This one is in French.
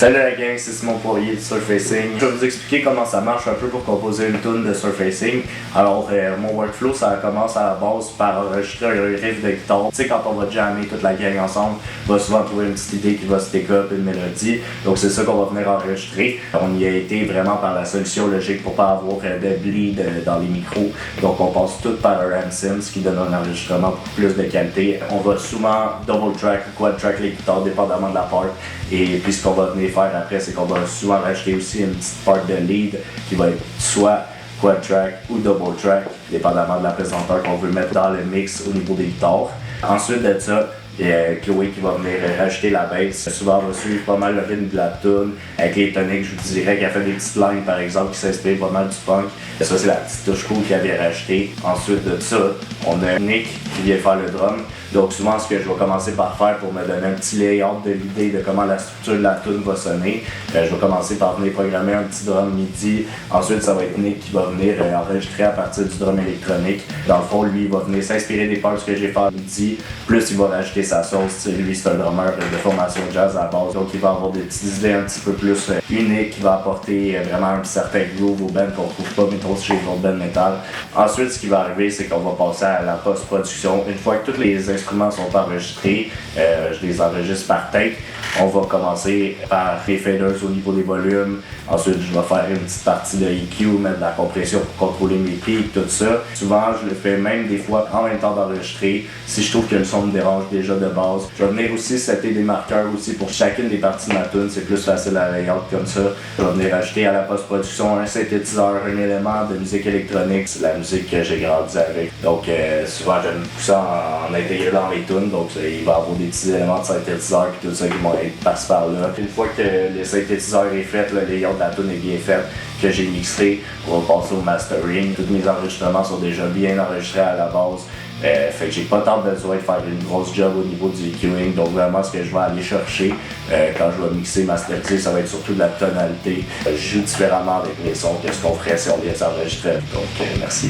Salut la gang, c'est Simon Poirier de Surfacing. Je vais vous expliquer comment ça marche un peu pour composer une tune de Surfacing. Alors, mon workflow, ça commence à la base par enregistrer un riff de guitare. Tu sais, quand on va jammer toute la gang ensemble, on va souvent trouver une petite idée qui va se take up, une mélodie. Donc, c'est ça qu'on va venir enregistrer. On y a été vraiment par la solution logique pour pas avoir de bleed dans les micros. Donc, on passe tout par un RAM-Sim, ce qui donne un enregistrement pour plus de qualité. On va souvent double track ou quad track les guitares, dépendamment de la part. Et puis, ce qu'on va venir faire après, c'est qu'on va souvent rajouter aussi une petite part de lead qui va être soit quad track ou double track, dépendamment de la présenteur qu'on veut mettre dans le mix au niveau des guitares. Ensuite de ça, il y a Chloé qui va venir rajouter la bass. Souvent, on va suivre pas mal le rythme de la tune. Avec les toniques, je vous dirais qu'elle fait des petites lines, par exemple, qui s'inspirent pas mal du punk. Ça, c'est la petite touche cool qu'elle vient rajouter. Ensuite de ça, on a Nick qui vient faire le drum. Donc souvent, ce que je vais commencer par faire pour me donner un petit layout de l'idée de comment la structure de la tune va sonner, je vais commencer par venir programmer un petit drum MIDI. Ensuite, ça va être Nick qui va venir enregistrer à partir du drum électronique. Dans le fond, lui, il va venir s'inspirer des parts que j'ai fait MIDI, plus il va rajouter sa sauce. Lui, c'est un drummer de formation jazz à la base, donc il va avoir des petites idées un petit peu plus uniques, qui va apporter vraiment un certain groove au band qu'on trouve pas métro chez les autres bands metal. Ensuite, ce qui va arriver, c'est qu'on va passer à la post-production. Une fois que tous les instruments sont enregistrés, je les enregistre par tape. On va commencer par les faders au niveau des volumes. Ensuite, je vais faire une petite partie de EQ, mettre de la compression pour contrôler mes pics, tout ça. Souvent, je le fais même des fois en même temps d'enregistrer. Si je trouve que le son me dérange déjà de base, je vais venir aussi setter des marqueurs aussi pour chacune des parties de ma tune. C'est plus facile à layout comme ça. Je vais venir ajouter à la post-production un synthétiseur, un élément de musique électronique. C'est la musique que j'ai grandi avec. Donc, souvent, j'aime tout ça en intégrer dans les tunes. Donc, il va y avoir des petits éléments de synthétiseur et tout ça qui vont être par-ci par-là. Une fois que le synthétiseur est fait, le layout de la tune est bien fait, que j'ai mixé, on va passer au mastering. Tous mes enregistrements sont déjà bien enregistrés à la base. Fait que j'ai pas tant besoin de faire une grosse job au niveau du EQing. Donc vraiment ce que je vais aller chercher quand je vais mixer, masteriser, ça va être surtout de la tonalité. Je joue différemment avec mes sons que ce qu'on ferait si on les enregistrait. Donc merci.